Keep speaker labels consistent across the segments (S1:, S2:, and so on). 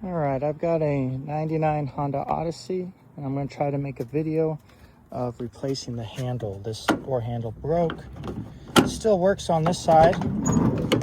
S1: All right, I've got a 99 Honda Odyssey, and I'm going to try to make a video of replacing the handle. This door handle broke. It still works on this side,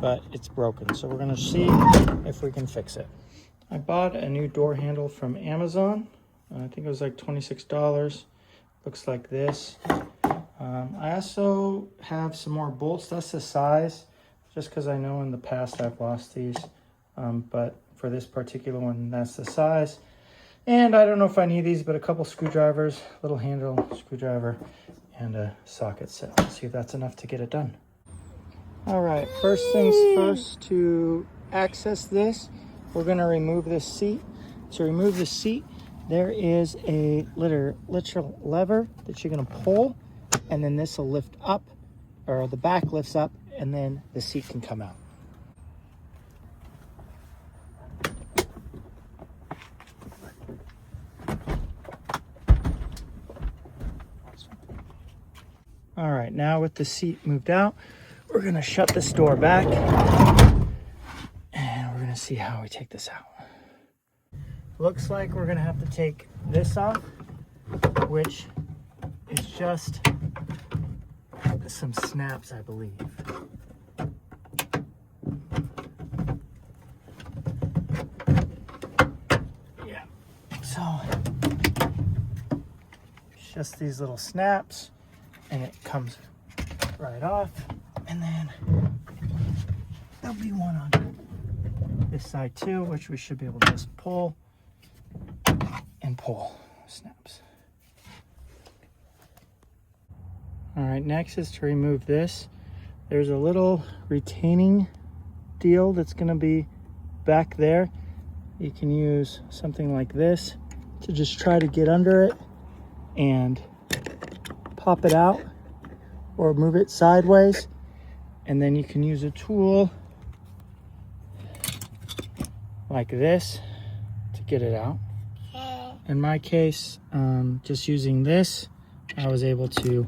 S1: but it's broken. So we're going to see if we can fix it. I bought a new door handle from Amazon. I think it was like $26. Looks like this. I also have some more bolts. That's the size, just because I know in the past I've lost these. But for this particular one, that's the size. And I don't know if I need these, but a couple screwdrivers, little handle screwdriver, and a socket set. Let's see if that's enough to get it done. All right, first things first, to access this, we're gonna remove this seat. To remove the seat, there is a literal lever that you're gonna pull, and then this will lift up, or the back lifts up, and then the seat can come out. All right, now with the seat moved out, we're gonna shut this door back, and we're gonna see how we take this out. Looks like we're gonna have to take this off, which is just some snaps, I believe. Yeah, so it's just these little snaps, and it comes right off. And then there'll be one on this side too, which we should be able to just pull and pull. Snaps. All right, next is to remove this. There's a little retaining deal that's going to be back there. You can use something like this to just try to get under it and pop it out, or move it sideways, and then you can use a tool like this to get it out. In my case, just using this, I was able to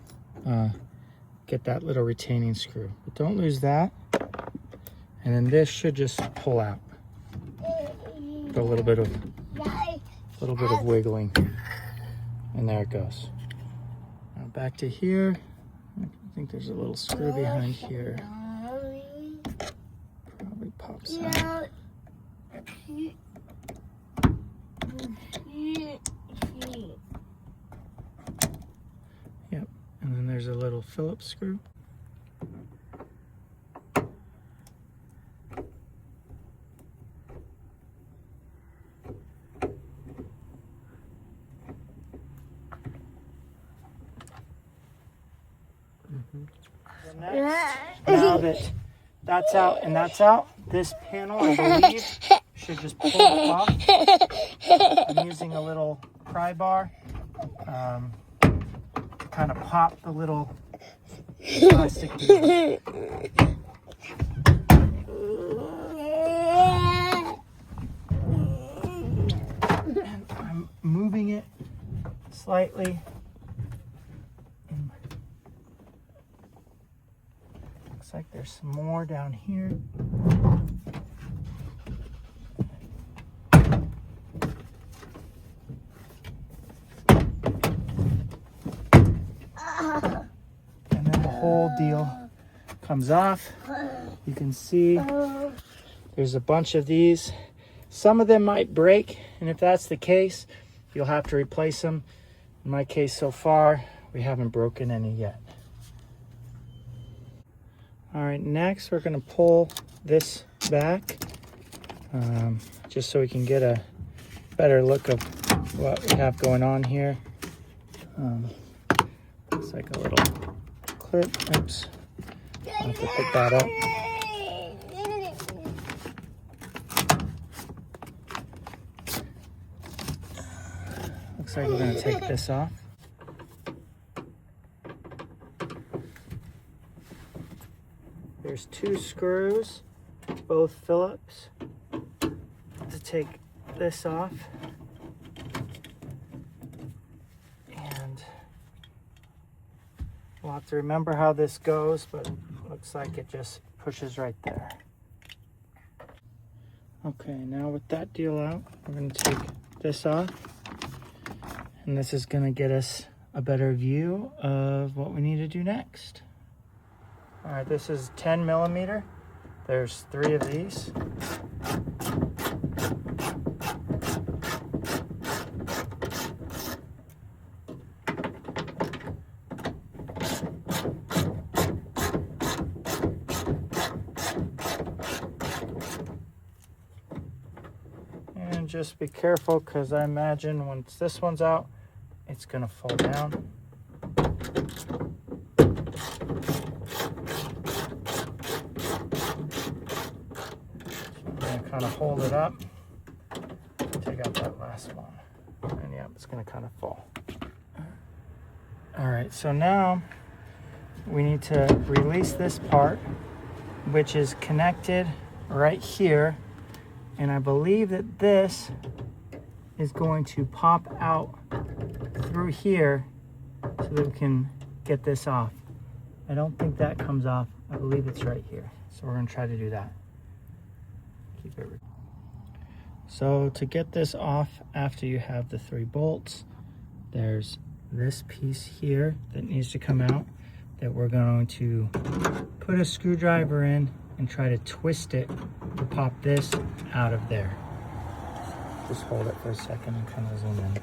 S1: get that little retaining screw. But don't lose that. And then this should just pull out with a little bit of wiggling, and there it goes. Now back to here. I think there's a little screw behind here. Probably pops out. Yep, and then there's a little Phillips screw. Next, now that that's out and that's out, this panel, I believe, should just pull off. I'm using a little pry bar to kind of pop the little plastic piece. And I'm moving it slightly. Looks like there's some more down here. And then the whole deal comes off. You can see there's a bunch of these. Some of them might break, and if that's the case, you'll have to replace them. In my case so far, we haven't broken any yet. All right, next we're gonna pull this back, just so we can get a better look of what we have going on here. Looks like a little clip. Oops, I'll have to pick that up. Looks like we're gonna take this off. There's two screws, both Phillips, to take this off. And we'll have to remember how this goes, but it looks like it just pushes right there. Okay, now with that deal out, we're going to take this off. And this is going to get us a better view of what we need to do next. All right, this is 10 millimeter. There's 3 of these. And just be careful, because I imagine once this one's out, it's going to fall down. Kind of hold it up, take out that last one, and yeah, it's going to kind of fall. All right, so now we need to release this part, which is connected right here, and I believe that this is going to pop out through here so that we can get this off. I don't think that comes off. I believe it's right here, so we're going to try to do that. So to get this off after you have the 3 bolts, there's this piece here that needs to come out that we're going to put a screwdriver in and try to twist it to pop this out of there. Just hold it for a second and kind of zoom in.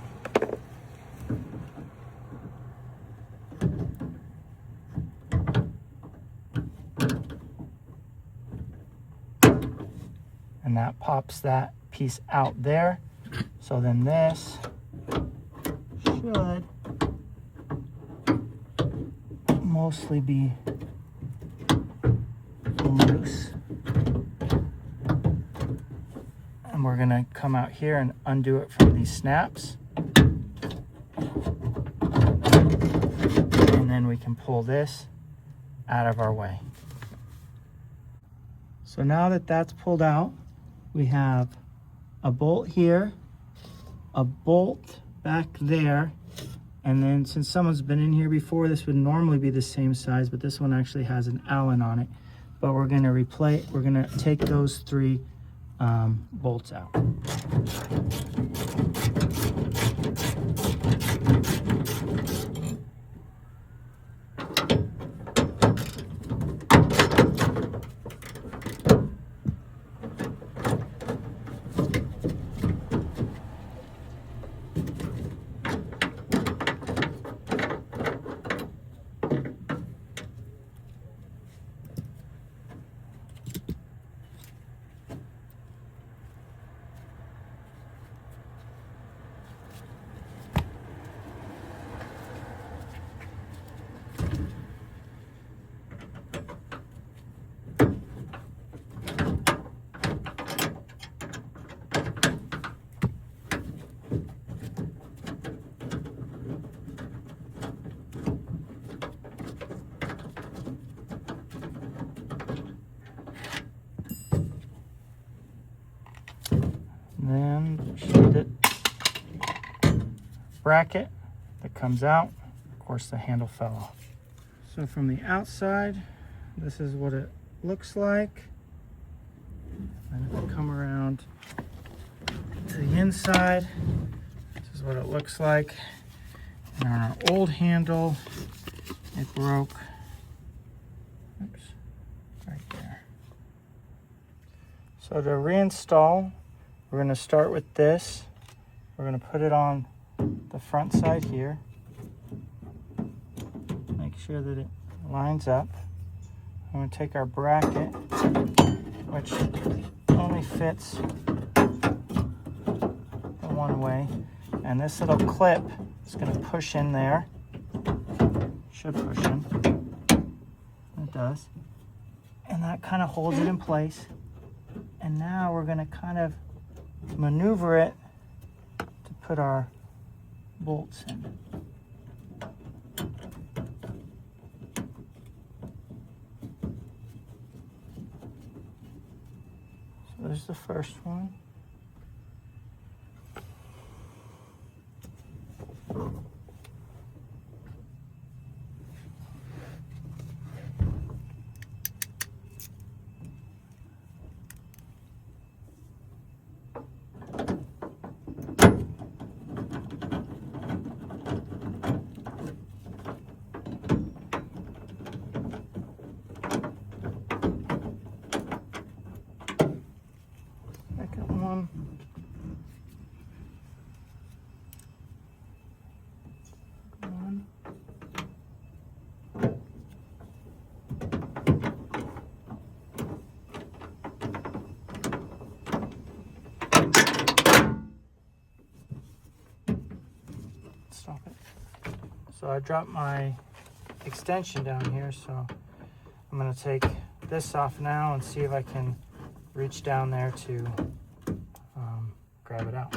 S1: And that pops that piece out there. So then this should mostly be loose. And we're gonna come out here and undo it from these snaps. And then we can pull this out of our way. So now that that's pulled out, we have a bolt here, a bolt back there, and then since someone's been in here before, this would normally be the same size, but this one actually has an Allen on it. But we're gonna take those 3 bolts out. Then the bracket that comes out. Of course, the handle fell off. So from the outside, this is what it looks like. And if I come around to the inside, this is what it looks like. And on our old handle, it broke. Oops, right there. So to reinstall, we're going to start with this. We're going to put it on the front side here. Make sure that it lines up. I'm going to take our bracket, which only fits the one way, and this little clip is going to push in there. Should push in. It does. And that kind of holds it in place. And now we're going to kind of maneuver it to put our bolts in. So there's the first one. one. Stop it. So I dropped my extension down here, so I'm going to take this off now and see if I can reach down there to grab it out.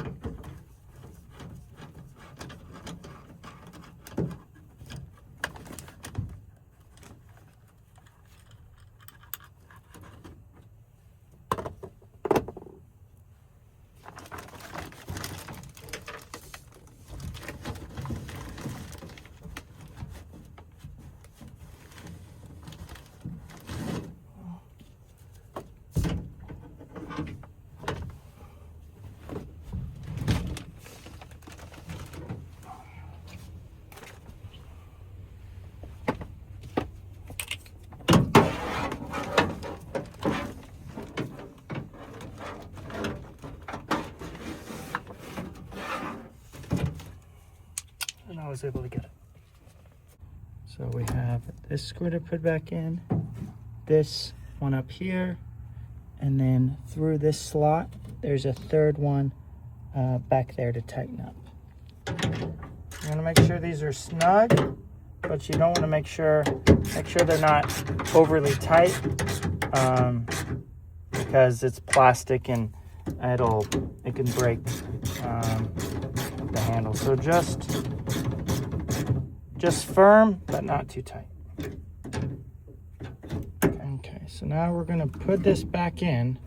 S1: And I was able to get it. So we have this screw to put back in, this one up here, and then through this slot, there's a third one back there to tighten up. You want to make sure these are snug, but you don't want to make sure they're not overly tight because it's plastic and it can break the handle. So just firm, but not too tight. Okay, so now we're gonna put this back in.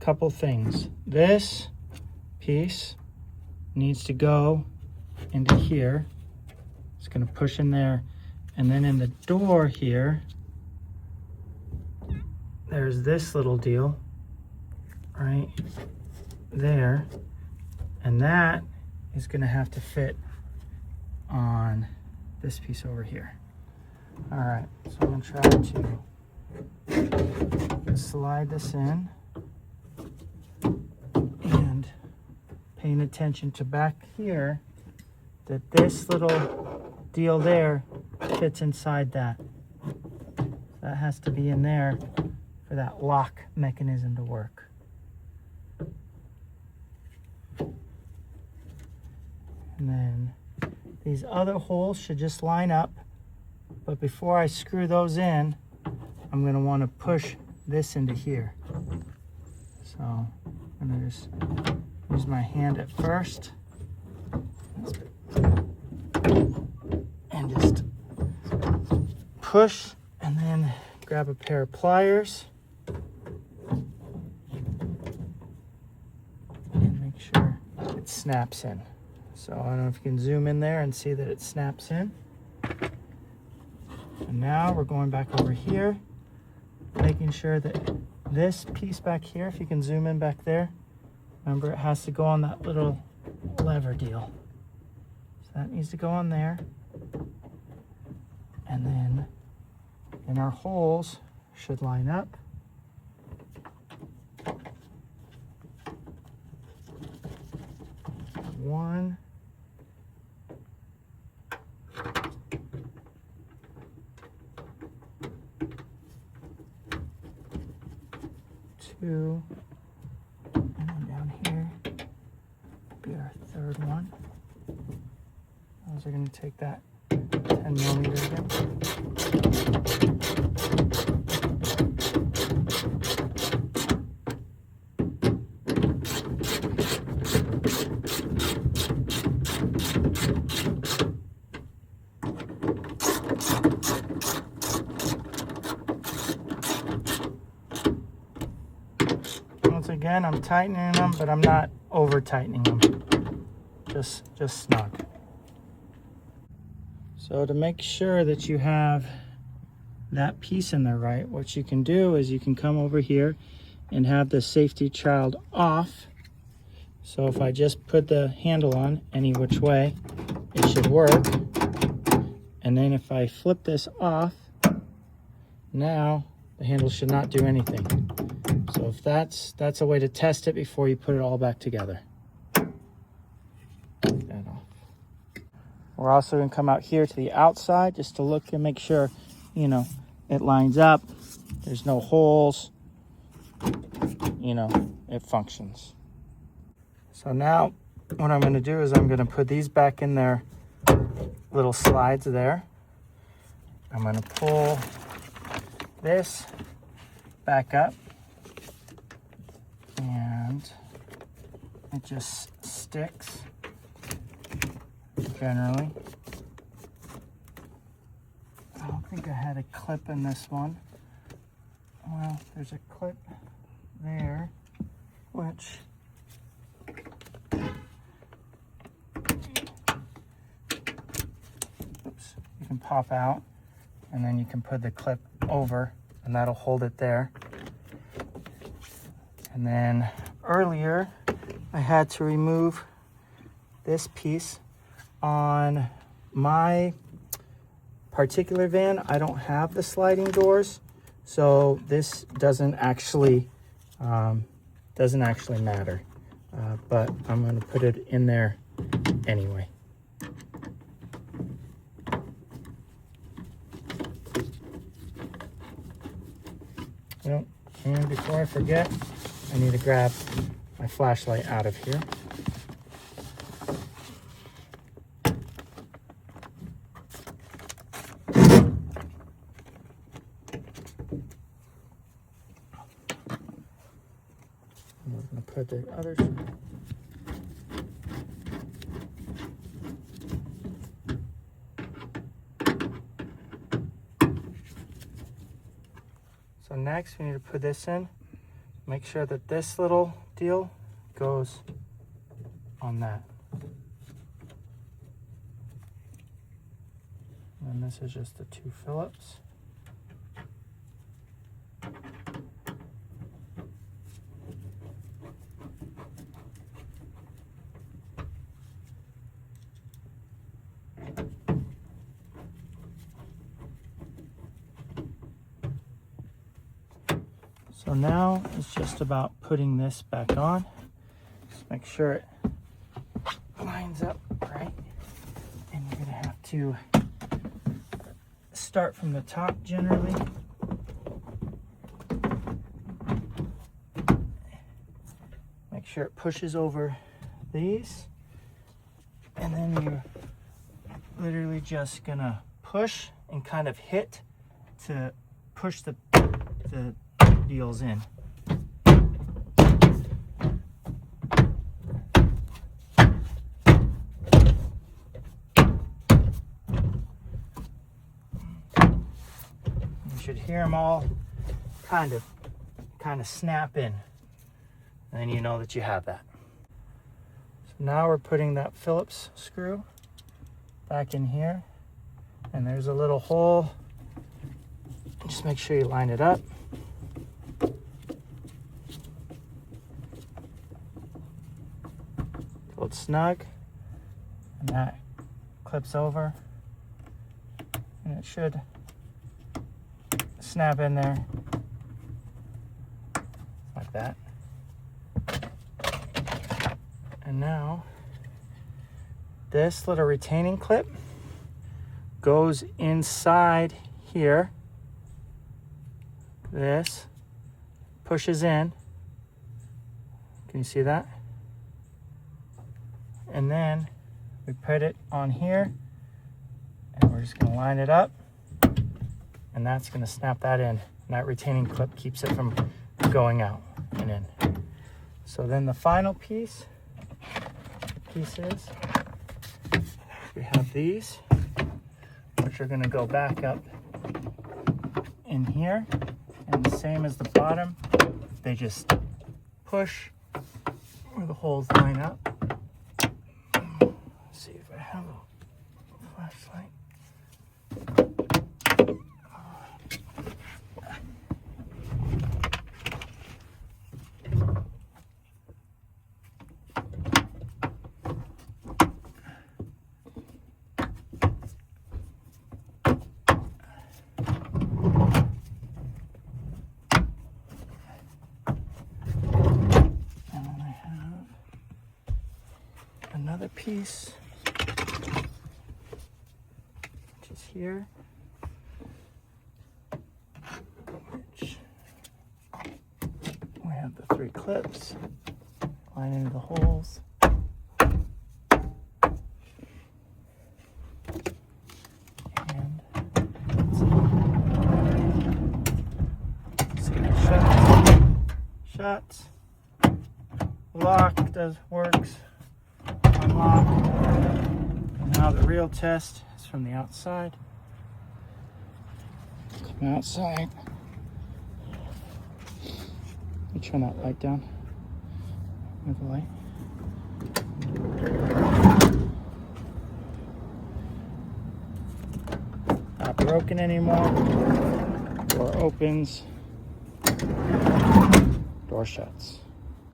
S1: A couple things. This piece needs to go into here. It's gonna push in there. And then in the door here, there's this little deal right there. And that is gonna have to fit on this piece over here. All right, so I'm gonna try to slide this in and paying attention to back here that this little deal there fits inside that. That has to be in there for that lock mechanism to work. And then these other holes should just line up, but before I screw those in, I'm going to want to push this into here. So I'm going to just use my hand at first and just push, and then grab a pair of pliers and make sure it snaps in. So I don't know if you can zoom in there and see that it snaps in. And now we're going back over here, making sure that this piece back here, if you can zoom in back there, remember it has to go on that little lever deal. So that needs to go on there. And then in our holes should line up. One. Two, and then down here be our third one. Those are going to take that 10 millimeter again. Once again, I'm tightening them, but I'm not over tightening them. Just snug. So to make sure that you have that piece in there right, what you can do is you can come over here and have the safety child off. So if I just put the handle on any which way, it should work. And then if I flip this off, now the handle should not do anything. So So if that's a way to test it before you put it all back together. Take that off. We're also going to come out here to the outside just to look and make sure, you know, it lines up. There's no holes. You know, it functions. So now what I'm going to do is I'm going to put these back in their little slides there. I'm going to pull this back up, and it just sticks generally. I don't think I had a clip in this one. Well, there's a clip there, which you can pop out, and then you can put the clip over, and that'll hold it there. And then earlier, I had to remove this piece. On my particular van, I don't have the sliding doors, so this doesn't actually matter. But I'm going to put it in there anyway. Well, and before I forget, I need to grab my flashlight out of here. We're going to put the others. So next we need to put this in. Make sure that this little deal goes on that. And this is just the 2 Phillips. So now it's just about putting this back on. Just make sure it lines up right. And you're gonna have to start from the top generally. Make sure it pushes over these. And then you're literally just gonna push and kind of hit to push the deals in. You should hear them all kind of snap in, and then you know that you have that. So now we're putting that Phillips screw back in here, and there's a little hole. Just make sure you line it up. Hold snug, and that clips over, and it should snap in there like that. And now this little retaining clip goes inside here. This pushes in. Can you see that? And then we put it on here, and we're just going to line it up, and that's going to snap that in. And that retaining clip keeps it from going out and in. So then the final pieces, we have these, which are going to go back up in here, and the same as the bottom, they just push where the holes line up. See if I have a flashlight. another piece, which is here. Which we have the 3 clips, line into the holes. And see it shuts. Lock works. Unlock. Now the real test is from the outside. Come outside. Let me turn that light down. Move the light. Not broken anymore. Door opens. Door shuts.